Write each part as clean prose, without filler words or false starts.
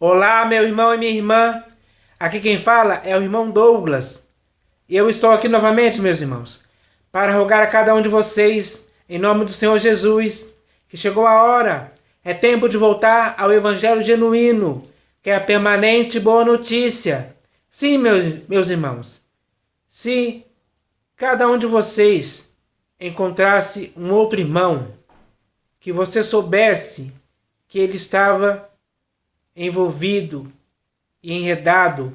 Olá, meu irmão e minha irmã. Aqui quem fala é o irmão Douglas. E eu estou aqui novamente, meus irmãos, para rogar a cada um de vocês, em nome do Senhor Jesus, que chegou a hora, é tempo de voltar ao Evangelho genuíno, que é a permanente boa notícia. Sim, meus irmãos, se cada um de vocês encontrasse um outro irmão, que você soubesse que ele estava envolvido e enredado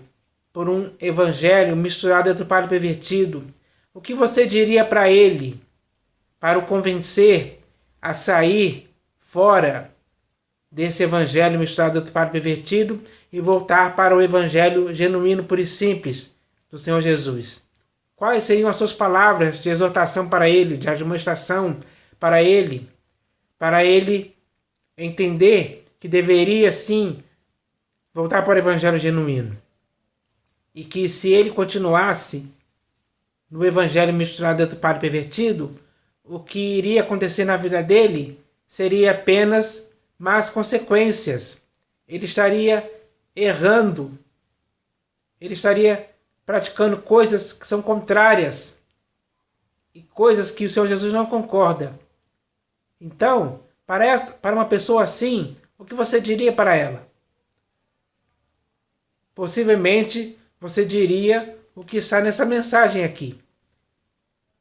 por um evangelho misturado entre o padre pervertido, o que você diria para ele, para o convencer a sair fora desse evangelho misturado entre o padre pervertido e voltar para o evangelho genuíno, puro e simples do Senhor Jesus? Quais seriam as suas palavras de exortação para ele, de admoestação para ele entender que deveria sim voltar para o evangelho genuíno? E que se ele continuasse no evangelho misturado entre o padre pervertido, o que iria acontecer na vida dele seria apenas más consequências. Ele estaria errando, ele estaria praticando coisas que são contrárias e coisas que o Senhor Jesus não concorda. Então, para uma pessoa assim, o que você diria para ela? Possivelmente você diria o que está nessa mensagem aqui.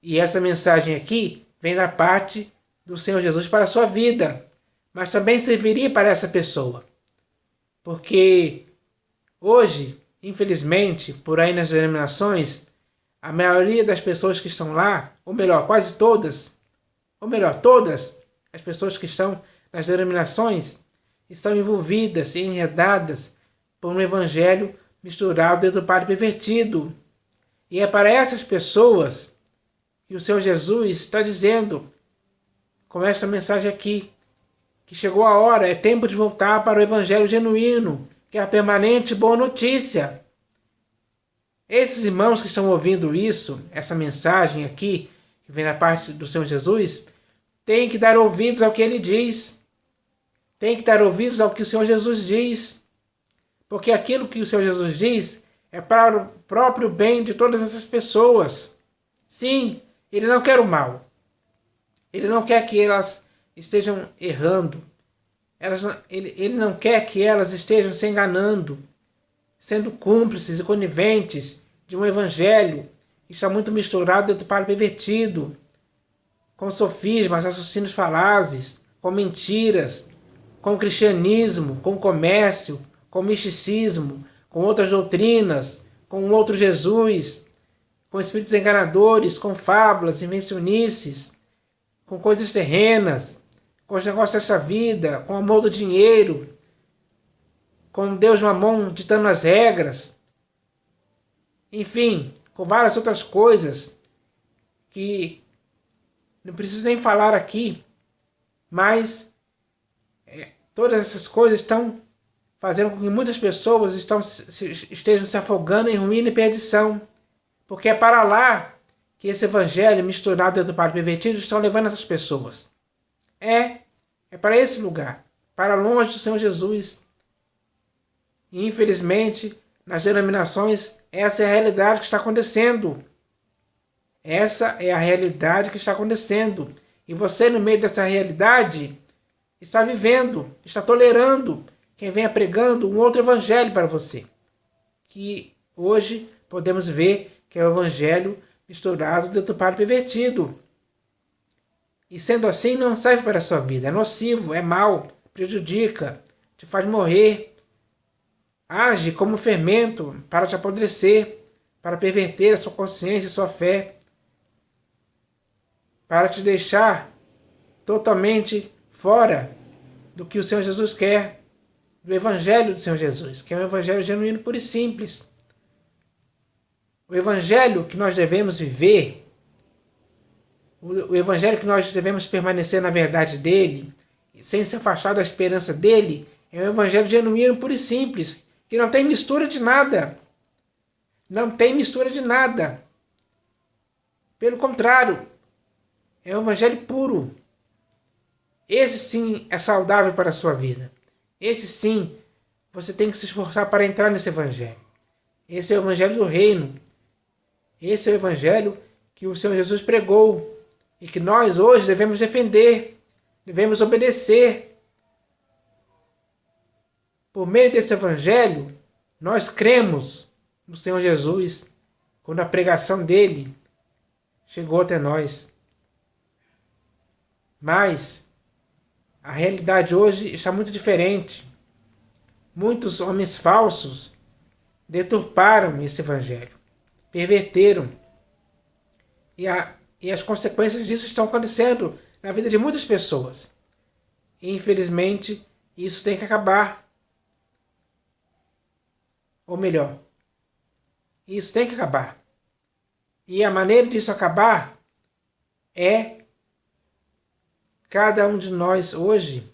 E essa mensagem aqui vem da parte do Senhor Jesus para a sua vida, mas também serviria para essa pessoa. Porque hoje, infelizmente, por aí nas denominações, a maioria das pessoas que estão lá, ou melhor, quase todas, ou melhor, todas as pessoas que estão nas denominações estão envolvidas e enredadas por um evangelho misturado dentro do padre pervertido. E é para essas pessoas que o Senhor Jesus está dizendo, com esta mensagem aqui, que chegou a hora, é tempo de voltar para o evangelho genuíno, que é a permanente boa notícia. Esses irmãos que estão ouvindo isso, essa mensagem aqui, que vem da parte do Senhor Jesus, têm que dar ouvidos ao que ele diz. Têm que dar ouvidos ao que o Senhor Jesus diz. Porque aquilo que o Senhor Jesus diz é para o próprio bem de todas essas pessoas. Sim, ele não quer o mal. Ele não quer que elas estejam errando. Ele não quer que elas estejam se enganando, sendo cúmplices e coniventes de um evangelho que está muito misturado dentro do padre pervertido, com sofismas, raciocínios falazes, com mentiras, com cristianismo, com comércio, com misticismo, com outras doutrinas, com outro Jesus, com espíritos enganadores, com fábulas, invencionices, com coisas terrenas, com os negócios desta vida, com o amor do dinheiro, com Deus Mamon ditando as regras, enfim, com várias outras coisas que não preciso nem falar aqui, mas todas essas coisas estão fazendo com que muitas pessoas estejam se afogando em ruína e perdição, porque é para lá que esse evangelho misturado dentro do padre pervertido estão levando essas pessoas. É para esse lugar, para longe do Senhor Jesus. E infelizmente, nas denominações, essa é a realidade que está acontecendo. Essa é a realidade que está acontecendo. E você, no meio dessa realidade, está vivendo, está tolerando quem venha pregando um outro evangelho para você. Que hoje podemos ver que é o evangelho misturado dentro do padre pervertido. E sendo assim, não serve para a sua vida. É nocivo, é mau, prejudica, te faz morrer. Age como fermento para te apodrecer, para perverter a sua consciência e sua fé, para te deixar totalmente fora do que o Senhor Jesus quer, do Evangelho do Senhor Jesus, que é um Evangelho genuíno, puro e simples. O Evangelho que nós devemos viver, o Evangelho que nós devemos permanecer na verdade dele, sem se afastar da esperança dele, é um Evangelho genuíno, puro e simples, que não tem mistura de nada. Não tem mistura de nada. Pelo contrário, é um evangelho puro. Esse sim é saudável para a sua vida. Esse sim você tem que se esforçar para entrar nesse evangelho. Esse é o evangelho do reino. Esse é o evangelho que o Senhor Jesus pregou e que nós hoje devemos defender, devemos obedecer. Por meio desse evangelho, nós cremos no Senhor Jesus quando a pregação dele chegou até nós. Mas a realidade hoje está muito diferente. Muitos homens falsos deturparam esse evangelho, perverteram. E as consequências disso estão acontecendo na vida de muitas pessoas. E, infelizmente, isso tem que acabar. Ou melhor, isso tem que acabar. E a maneira disso acabar é cada um de nós hoje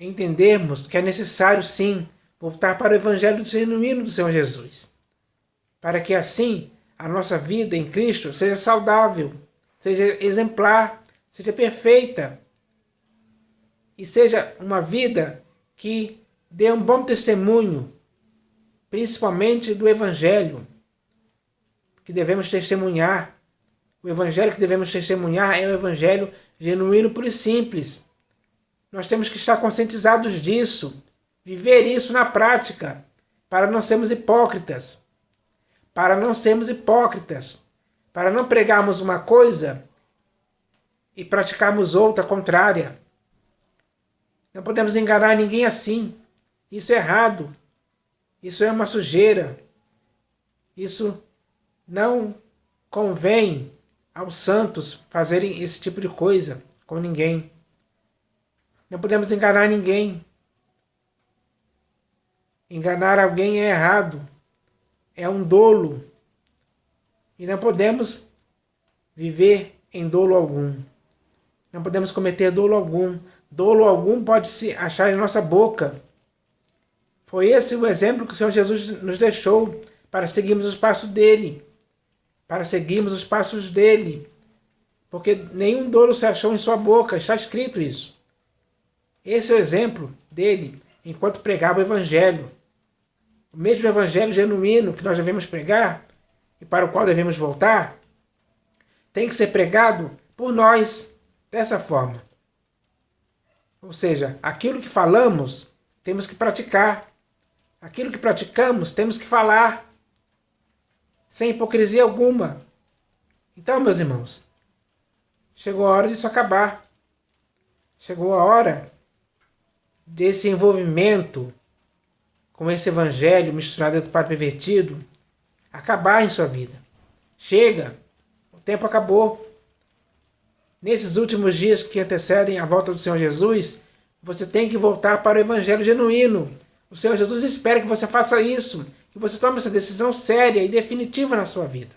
entendermos que é necessário sim voltar para o evangelho genuíno do Senhor Jesus, para que assim a nossa vida em Cristo seja saudável, seja exemplar, seja perfeita e seja uma vida que dê um bom testemunho, principalmente do evangelho que devemos testemunhar. O evangelho que devemos testemunhar é o evangelho genuíno, puro e simples. Nós temos que estar conscientizados disso, viver isso na prática, para não sermos hipócritas. Para não sermos hipócritas. Para não pregarmos uma coisa e praticarmos outra contrária. Não podemos enganar ninguém assim. Isso é errado. Isso é uma sujeira. Isso não convém aos santos fazerem esse tipo de coisa com ninguém. Não podemos enganar ninguém. Enganar alguém é errado. É um dolo. E não podemos viver em dolo algum. Não podemos cometer dolo algum. Dolo algum pode se achar em nossa boca. Foi esse o exemplo que o Senhor Jesus nos deixou para seguirmos os passos dele. Para seguirmos os passos dele. Porque nenhum dolo se achou em sua boca. Está escrito isso. Esse é o exemplo dele enquanto pregava o evangelho. O mesmo evangelho genuíno que nós devemos pregar e para o qual devemos voltar, tem que ser pregado por nós dessa forma. Ou seja, aquilo que falamos, temos que praticar. Aquilo que praticamos, temos que falar. Sem hipocrisia alguma. Então, meus irmãos, chegou a hora disso acabar. Chegou a hora desse envolvimento com esse evangelho misturado do pai pervertido acabar em sua vida. Chega, o tempo acabou. Nesses últimos dias que antecedem a volta do Senhor Jesus, você tem que voltar para o evangelho genuíno. O Senhor Jesus espera que você faça isso, que você tome essa decisão séria e definitiva na sua vida.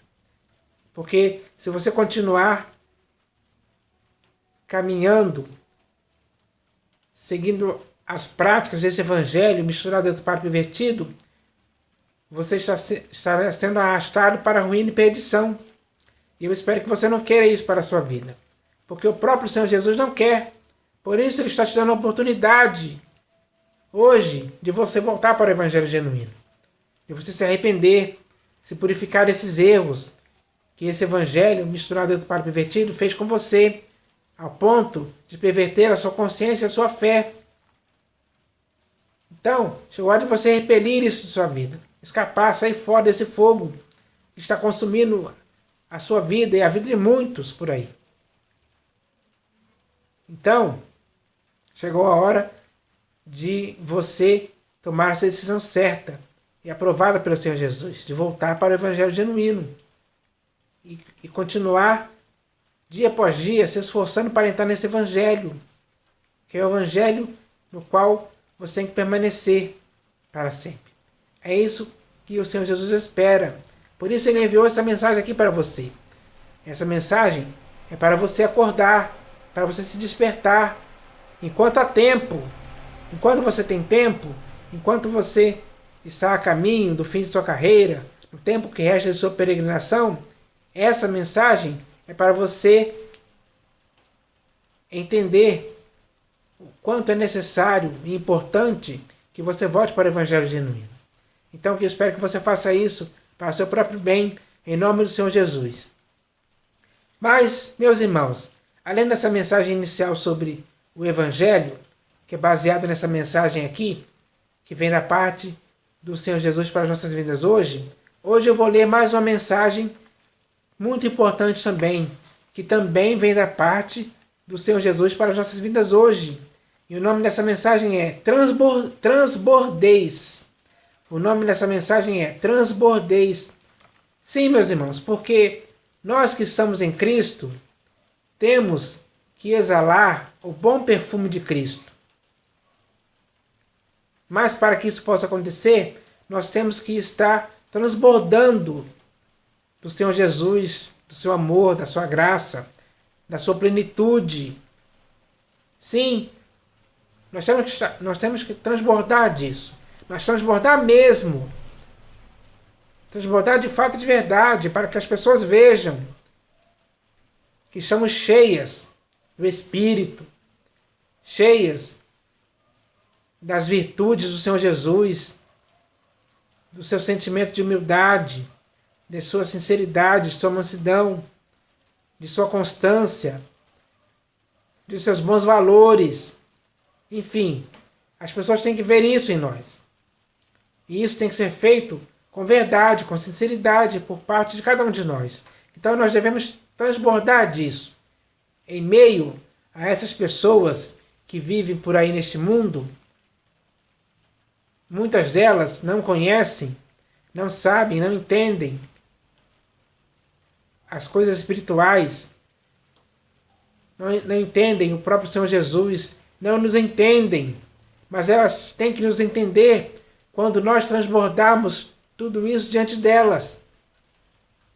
Porque se você continuar caminhando, seguindo as práticas desse evangelho misturado dentro do pai pervertido, você estará sendo arrastado para a ruína e perdição. E eu espero que você não queira isso para a sua vida. Porque o próprio Senhor Jesus não quer. Por isso ele está te dando a oportunidade, hoje, de você voltar para o evangelho genuíno. De você se arrepender, se purificar desses erros que esse evangelho misturado dentro do pai pervertido fez com você, ao ponto de perverter a sua consciência e a sua fé. Então, chegou a hora de você repelir isso de sua vida. Escapar, sair fora desse fogo que está consumindo a sua vida e a vida de muitos por aí. Então, chegou a hora de você tomar essa decisão certa e aprovada pelo Senhor Jesus, de voltar para o evangelho genuíno e continuar dia após dia se esforçando para entrar nesse evangelho, que é o evangelho no qual você tem que permanecer para sempre. É isso que o Senhor Jesus espera. Por isso ele enviou essa mensagem aqui para você. Essa mensagem é para você acordar, para você se despertar. Enquanto há tempo, enquanto você tem tempo, enquanto você está a caminho do fim de sua carreira, no tempo que resta de sua peregrinação, essa mensagem é para você entender o quanto é necessário e importante que você volte para o Evangelho genuíno. Então, eu espero que você faça isso para o seu próprio bem, em nome do Senhor Jesus. Mas, meus irmãos, além dessa mensagem inicial sobre o Evangelho, que é baseado nessa mensagem aqui, que vem da parte do Senhor Jesus para as nossas vidas hoje eu vou ler mais uma mensagem muito importante também, que também vem da parte do Senhor Jesus para as nossas vidas hoje. E o nome dessa mensagem é Transbordeis. O nome dessa mensagem é Transbordeis. Sim, meus irmãos, porque nós que estamos em Cristo, temos que exalar o bom perfume de Cristo. Mas para que isso possa acontecer, nós temos que estar transbordando do Senhor Jesus, do seu amor, da sua graça, da sua plenitude. Sim, nós temos que transbordar disso. Mas transbordar mesmo. Transbordar de fato e de verdade, para que as pessoas vejam que estamos cheias do Espírito, cheias das virtudes do Senhor Jesus, do seu sentimento de humildade, de sua sinceridade, de sua mansidão, de sua constância, de seus bons valores. Enfim, as pessoas têm que ver isso em nós. E isso tem que ser feito com verdade, com sinceridade, por parte de cada um de nós. Então nós devemos transbordar disso. Em meio a essas pessoas que vivem por aí neste mundo, muitas delas não conhecem, não sabem, não entendem as coisas espirituais, não entendem o próprio Senhor Jesus, não nos entendem, mas elas têm que nos entender quando nós transbordarmos tudo isso diante delas,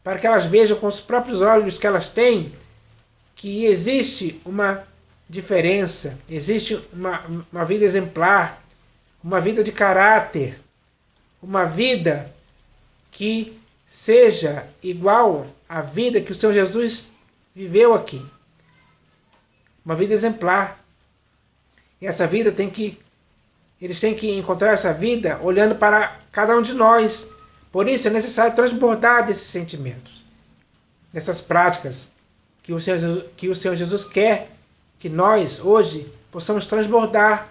para que elas vejam com os próprios olhos que elas têm que existe uma diferença, existe uma vida exemplar, uma vida de caráter, uma vida que seja igual à vida que o Senhor Jesus viveu aqui. Uma vida exemplar. E essa vida eles têm que encontrar essa vida olhando para cada um de nós. Por isso é necessário transbordar desses sentimentos, dessas práticas que o Senhor Jesus quer que nós hoje possamos transbordar.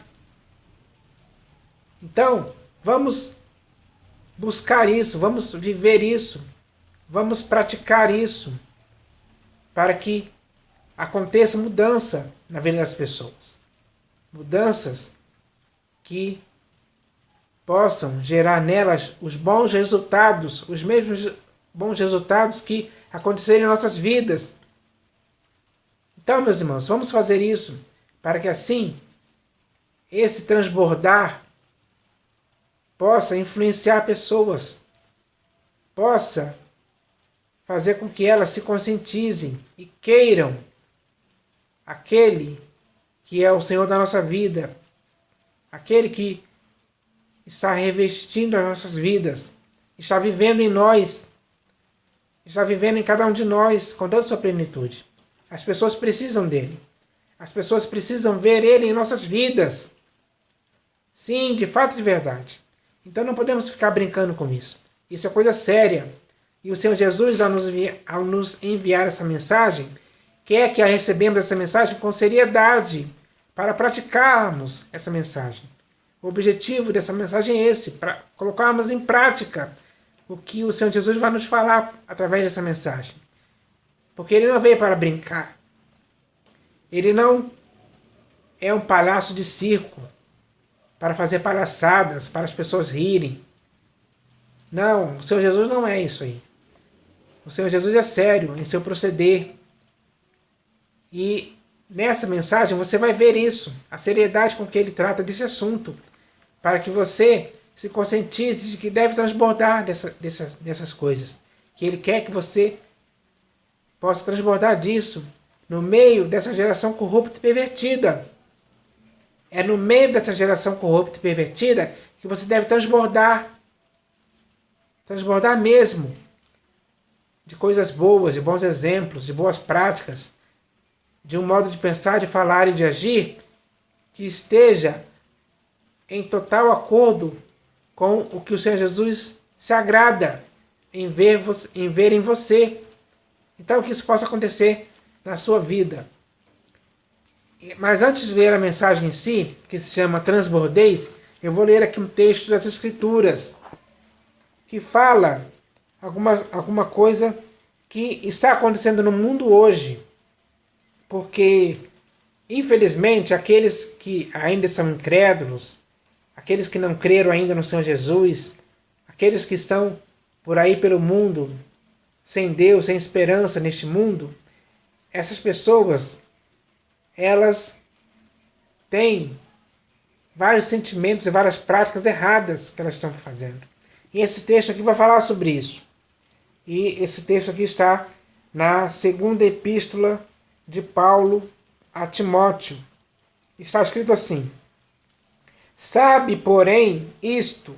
Então, vamos buscar isso, vamos viver isso, vamos praticar isso, para que aconteça mudança na vida das pessoas. Mudanças que possam gerar nelas os bons resultados, os mesmos bons resultados que aconteceram em nossas vidas. Então, meus irmãos, vamos fazer isso, para que assim, esse transbordar possa influenciar pessoas, possa fazer com que elas se conscientizem e queiram aquele que é o Senhor da nossa vida, aquele que está revestindo as nossas vidas, está vivendo em nós, está vivendo em cada um de nós com toda a sua plenitude. As pessoas precisam dele. As pessoas precisam ver ele em nossas vidas. Sim, de fato e de verdade. Então não podemos ficar brincando com isso. Isso é coisa séria. E o Senhor Jesus, ao nos enviar essa mensagem, quer que a recebemos essa mensagem com seriedade, para praticarmos essa mensagem. O objetivo dessa mensagem é esse, para colocarmos em prática o que o Senhor Jesus vai nos falar através dessa mensagem. Porque ele não veio para brincar. Ele não é um palhaço de circo para fazer palhaçadas, para as pessoas rirem. Não, o Senhor Jesus não é isso aí. O Senhor Jesus é sério em seu proceder. E nessa mensagem você vai ver isso, a seriedade com que ele trata desse assunto, para que você se conscientize de que deve transbordar dessas coisas. Que ele quer que você possa transbordar disso no meio dessa geração corrupta e pervertida. É no meio dessa geração corrupta e pervertida que você deve transbordar. Transbordar mesmo. De coisas boas, de bons exemplos, de boas práticas. De um modo de pensar, de falar e de agir que esteja em total acordo com o que o Senhor Jesus se agrada em ver em você. Então, que isso possa acontecer na sua vida. Mas antes de ler a mensagem em si, que se chama Transbordeis, eu vou ler aqui um texto das Escrituras, que fala alguma coisa que está acontecendo no mundo hoje. Porque, infelizmente, aqueles que ainda são incrédulos, aqueles que não creram ainda no Senhor Jesus, aqueles que estão por aí pelo mundo, sem Deus, sem esperança neste mundo, essas pessoas, elas têm vários sentimentos e várias práticas erradas que elas estão fazendo. E esse texto aqui vai falar sobre isso. E esse texto aqui está na segunda epístola de Paulo a Timóteo. Está escrito assim: sabe, porém, isto,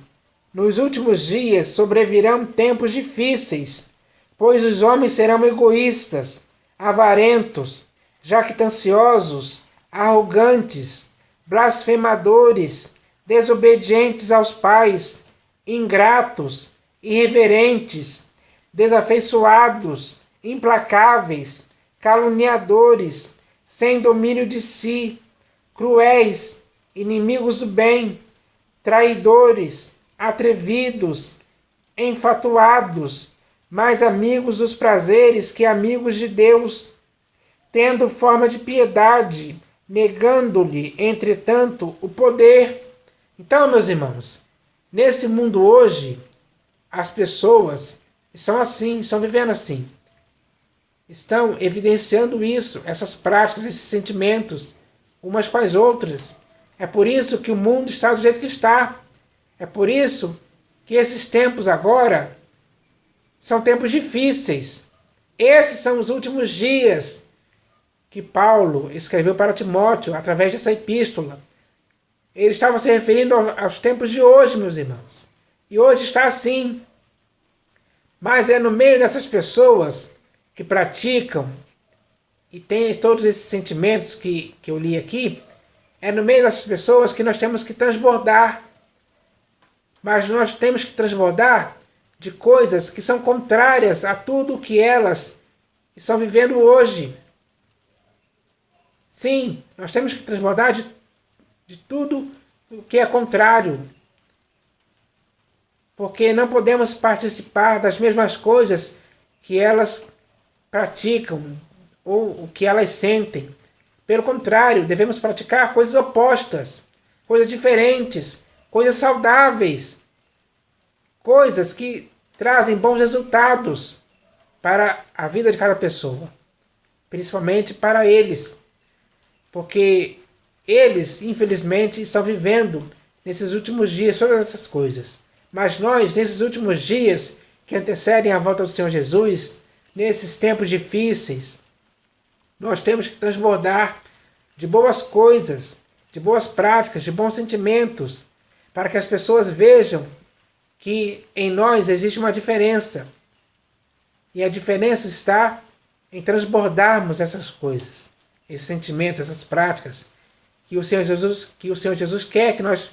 nos últimos dias sobrevirão tempos difíceis, pois os homens serão egoístas, avarentos, jactanciosos, arrogantes, blasfemadores, desobedientes aos pais, ingratos, irreverentes, desafeiçoados, implacáveis, caluniadores, sem domínio de si, cruéis, inimigos do bem, traidores, atrevidos, enfatuados, mais amigos dos prazeres que amigos de Deus, tendo forma de piedade, negando-lhe, entretanto, o poder. Então, meus irmãos, nesse mundo hoje, as pessoas são assim, estão vivendo assim. Estão evidenciando isso, essas práticas, esses sentimentos, umas com as outras. É por isso que o mundo está do jeito que está. É por isso que esses tempos agora são tempos difíceis. Esses são os últimos dias que Paulo escreveu para Timóteo através dessa epístola. Ele estava se referindo aos tempos de hoje, meus irmãos. E hoje está assim. Mas é no meio dessas pessoas que praticam e têm todos esses sentimentos que eu li aqui, é no meio dessas pessoas que nós temos que transbordar. Mas nós temos que transbordar de coisas que são contrárias a tudo o que elas estão vivendo hoje. Sim, nós temos que transbordar de tudo o que é contrário. Porque não podemos participar das mesmas coisas que elas praticam ou o que elas sentem. Pelo contrário, devemos praticar coisas opostas, coisas diferentes, coisas saudáveis, coisas que trazem bons resultados para a vida de cada pessoa, principalmente para eles, porque eles, infelizmente, estão vivendo nesses últimos dias todas essas coisas. Mas nós, nesses últimos dias que antecedem a volta do Senhor Jesus, nesses tempos difíceis, nós temos que transbordar de boas coisas, de boas práticas, de bons sentimentos, para que as pessoas vejam que em nós existe uma diferença. E a diferença está em transbordarmos essas coisas, esses sentimentos, essas práticas, que o Senhor Jesus quer que nós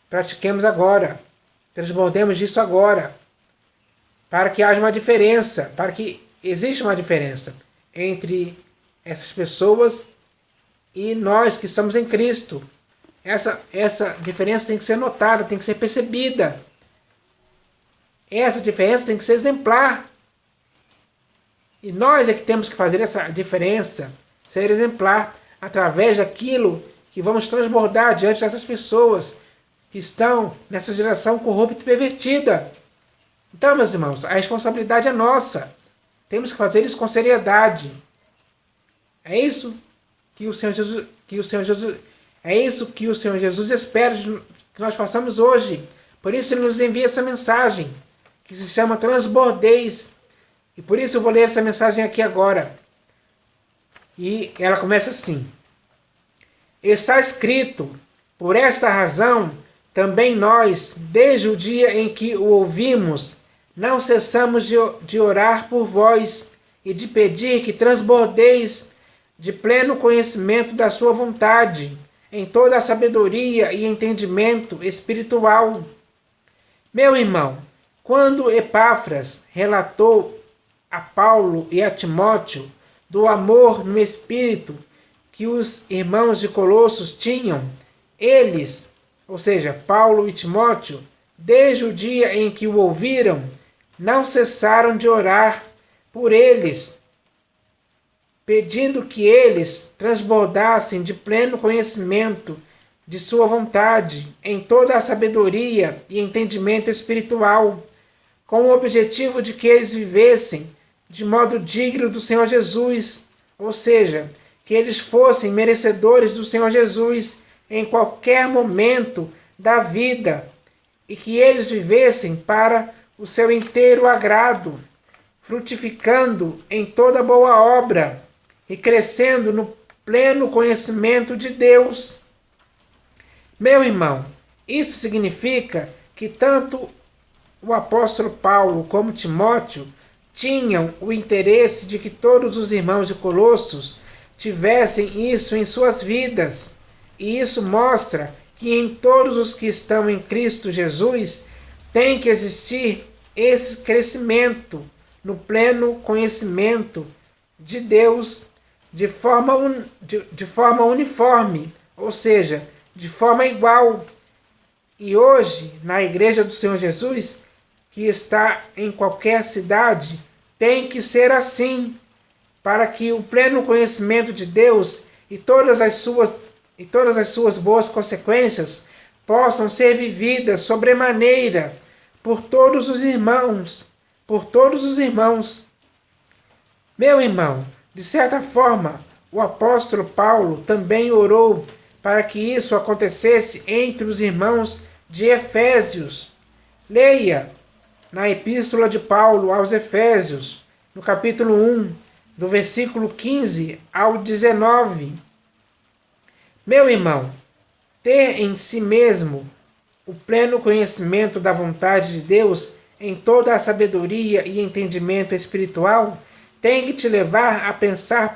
pratiquemos agora, transbordemos disso agora, para que haja uma diferença, para que exista uma diferença entre essas pessoas e nós que estamos em Cristo. Essa diferença tem que ser notada, tem que ser percebida. Essa diferença tem que ser exemplar. E nós é que temos que fazer essa diferença ser exemplar através daquilo que vamos transbordar diante dessas pessoas que estão nessa geração corrupta e pervertida. Então, meus irmãos, a responsabilidade é nossa. Temos que fazer isso com seriedade. É isso que o Senhor Jesus espera que nós façamos hoje. Por isso ele nos envia essa mensagem, que se chama Transbordeis. E por isso eu vou ler essa mensagem aqui agora. E ela começa assim: está escrito, por esta razão, também nós, desde o dia em que o ouvimos, não cessamos de orar por vós e de pedir que transbordeis de pleno conhecimento da sua vontade, em toda a sabedoria e entendimento espiritual. Meu irmão, quando Epáfras relatou a Paulo e a Timóteo do amor no Espírito que os irmãos de Colossos tinham, eles, ou seja, Paulo e Timóteo, desde o dia em que o ouviram, não cessaram de orar por eles, pedindo que eles transbordassem de pleno conhecimento de sua vontade, em toda a sabedoria e entendimento espiritual, com o objetivo de que eles vivessem de modo digno do Senhor Jesus, ou seja, que eles fossem merecedores do Senhor Jesus em qualquer momento da vida e que eles vivessem para o seu inteiro agrado, frutificando em toda boa obra e crescendo no pleno conhecimento de Deus. Meu irmão, isso significa que tanto o apóstolo Paulo como Timóteo tinham o interesse de que todos os irmãos de Colossos tivessem isso em suas vidas. E isso mostra que em todos os que estão em Cristo Jesus tem que existir esse crescimento no pleno conhecimento de Deus de forma uniforme, ou seja, de forma igual. E hoje, na Igreja do Senhor Jesus, que está em qualquer cidade, tem que ser assim, para que o pleno conhecimento de Deus e todas as suas boas consequências possam ser vividas sobremaneira por todos os irmãos, Meu irmão, de certa forma, o apóstolo Paulo também orou para que isso acontecesse entre os irmãos de Efésios. Leia na Epístola de Paulo aos Efésios, no capítulo 1, do versículo 15 ao 19. Meu irmão, ter em si mesmo o pleno conhecimento da vontade de Deus em toda a sabedoria e entendimento espiritual tem que te levar a pensar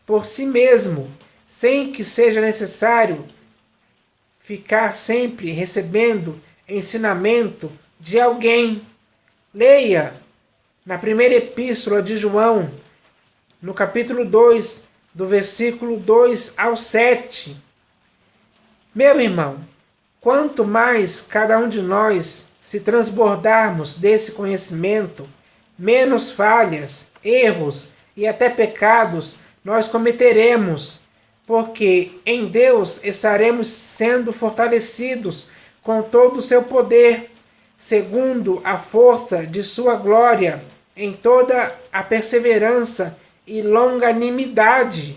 por si mesmo, sem que seja necessário ficar sempre recebendo ensinamento de alguém. Leia na primeira epístola de João, no capítulo 2, do versículo 2 ao 7. Meu irmão, quanto mais cada um de nós se transbordarmos desse conhecimento, menos falhas, erros e até pecados nós cometeremos, porque em Deus estaremos sendo fortalecidos com todo o seu poder, segundo a força de sua glória, em toda a perseverança e longanimidade.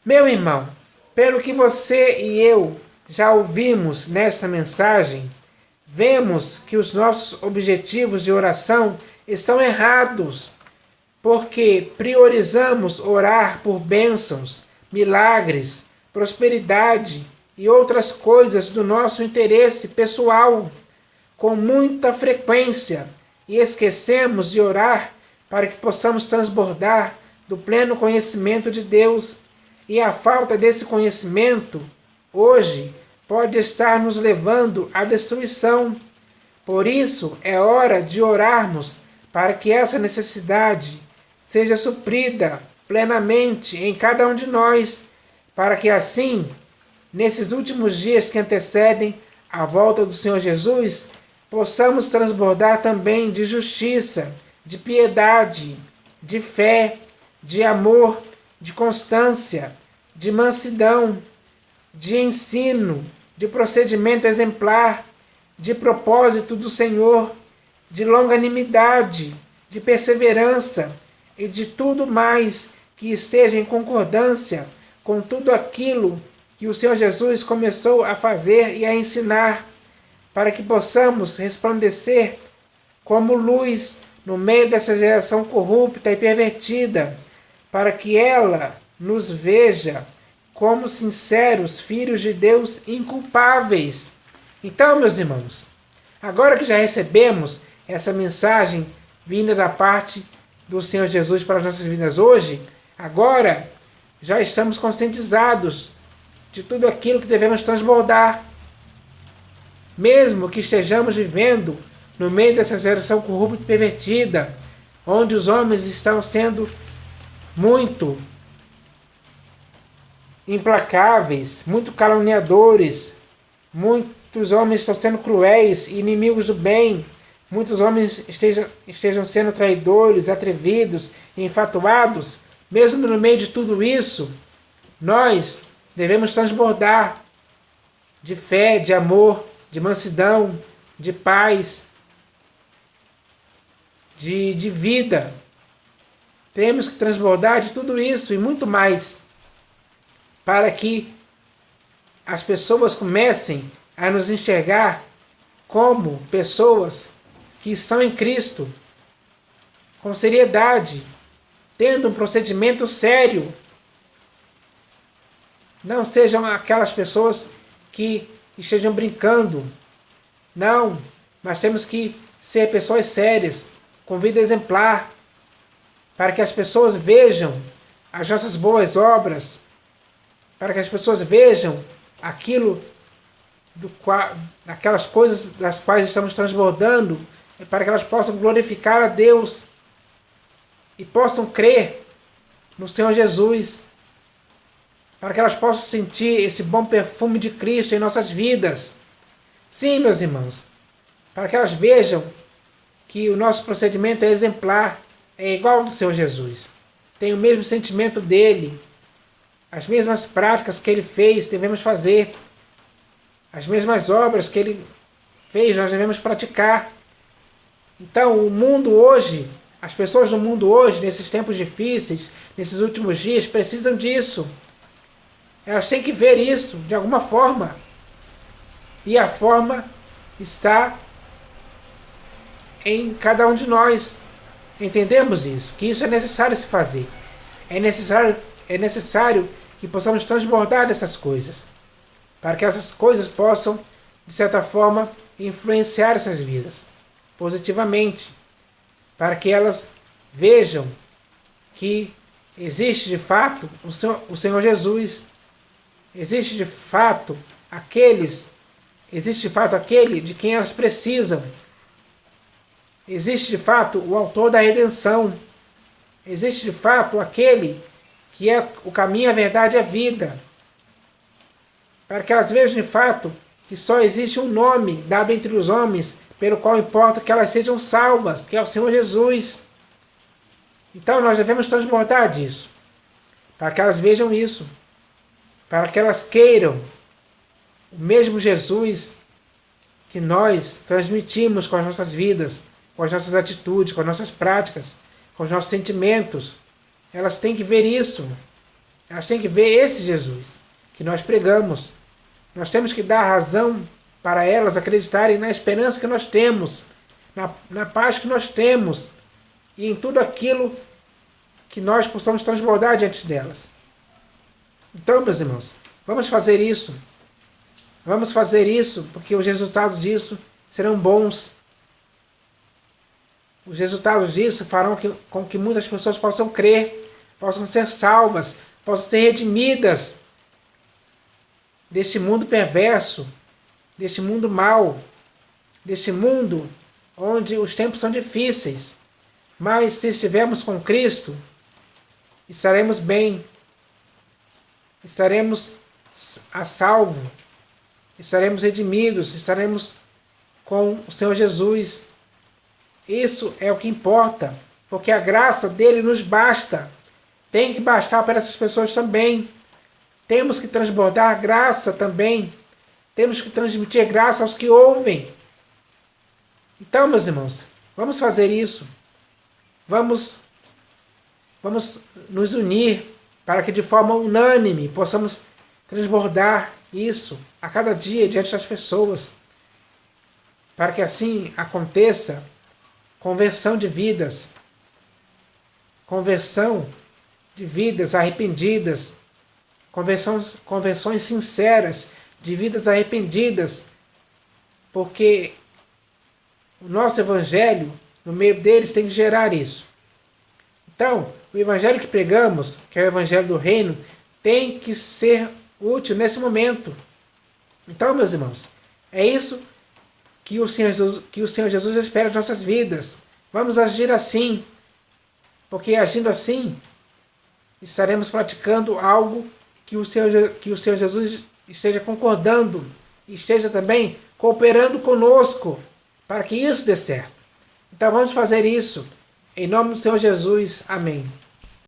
Meu irmão, pelo que você e eu já ouvimos nesta mensagem, vemos que os nossos objetivos de oração estão errados, porque priorizamos orar por bênçãos, milagres, prosperidade e outras coisas do nosso interesse pessoal com muita frequência e esquecemos de orar para que possamos transbordar do pleno conhecimento de Deus. E a falta desse conhecimento hoje pode estar nos levando à destruição. Por isso é hora de orarmos para que essa necessidade seja suprida plenamente em cada um de nós, para que assim, nesses últimos dias que antecedem a volta do Senhor Jesus, possamos transbordar também de justiça, de piedade, de fé, de amor, de constância, de mansidão, de ensino, de procedimento exemplar, de propósito do Senhor, de longanimidade, de perseverança e de tudo mais que esteja em concordância com tudo aquilo que o Senhor Jesus começou a fazer e a ensinar, para que possamos resplandecer como luz no meio dessa geração corrupta e pervertida, para que ela nos veja como sinceros filhos de Deus inculpáveis. Então, meus irmãos, agora que já recebemos essa mensagem vinda da parte do Senhor Jesus para as nossas vidas hoje, agora já estamos conscientizados de tudo aquilo que devemos transbordar. Mesmo que estejamos vivendo no meio dessa geração corrupta e pervertida, onde os homens estão sendo muito implacáveis, muito caluniadores, muitos homens estão sendo cruéis, inimigos do bem, muitos homens estejam sendo traidores, atrevidos, infatuados. Mesmo no meio de tudo isso, nós devemos transbordar de fé, de amor, de mansidão, de paz, de vida. Temos que transbordar de tudo isso e muito mais, para que as pessoas comecem a nos enxergar como pessoas que são em Cristo, com seriedade, tendo um procedimento sério. Não sejam aquelas pessoas que estejam brincando. Não, mas temos que ser pessoas sérias, com vida exemplar, para que as pessoas vejam as nossas boas obras, para que as pessoas vejam aquelas coisas das quais estamos transbordando, para que elas possam glorificar a Deus e possam crer no Senhor Jesus, para que elas possam sentir esse bom perfume de Cristo em nossas vidas. Sim, meus irmãos, para que elas vejam que o nosso procedimento é exemplar, é igual ao do Senhor Jesus. Tem o mesmo sentimento dele, as mesmas práticas que ele fez, devemos fazer. As mesmas obras que ele fez, nós devemos praticar. Então, o mundo hoje, as pessoas do mundo hoje, nesses tempos difíceis, nesses últimos dias, precisam disso. Elas têm que ver isso de alguma forma. E a forma está em cada um de nós. Entendemos isso, que isso é necessário se fazer. É necessário que possamos transbordar dessas coisas, para que essas coisas possam, de certa forma, influenciar essas vidas positivamente, para que elas vejam que existe de fato o Senhor Jesus, existe de fato aquele de quem elas precisam, existe de fato o autor da redenção, existe de fato aquele que é o caminho, a verdade e a vida, para que elas vejam de fato que só existe um nome dado entre os homens pelo qual importa que elas sejam salvas, que é o Senhor Jesus. Então nós devemos transbordar disso, para que elas vejam isso, para que elas queiram o mesmo Jesus que nós transmitimos com as nossas vidas, com as nossas atitudes, com as nossas práticas, com os nossos sentimentos. Elas têm que ver isso. Elas têm que ver esse Jesus que nós pregamos. Nós temos que dar razão para elas acreditarem na esperança que nós temos, na paz que nós temos e em tudo aquilo que nós possamos transbordar diante delas. Então, meus irmãos, vamos fazer isso. Vamos fazer isso porque os resultados disso serão bons. Os resultados disso farão com que muitas pessoas possam crer, possam ser salvas, possam ser redimidas deste mundo perverso, deste mundo mau, deste mundo onde os tempos são difíceis. Mas se estivermos com Cristo, estaremos bem, estaremos a salvo, estaremos redimidos, estaremos com o Senhor Jesus. Isso é o que importa, porque a graça dele nos basta. Tem que bastar para essas pessoas também. Temos que transbordar graça também. Temos que transmitir graça aos que ouvem. Então, meus irmãos, vamos fazer isso. Vamos nos unir para que de forma unânime possamos transbordar isso a cada dia diante das pessoas. Para que assim aconteça conversão de vidas. Conversão de vidas arrependidas. Conversões sinceras de vidas arrependidas. Porque o nosso evangelho, no meio deles, tem que gerar isso. Então, o evangelho que pregamos, que é o evangelho do reino, tem que ser útil nesse momento. Então, meus irmãos, é isso que o Senhor Jesus espera de nossas vidas. Vamos agir assim, porque agindo assim, estaremos praticando algo que o Senhor Jesus esteja concordando e esteja também cooperando conosco para que isso dê certo. Então vamos fazer isso. Em nome do Senhor Jesus. Amém.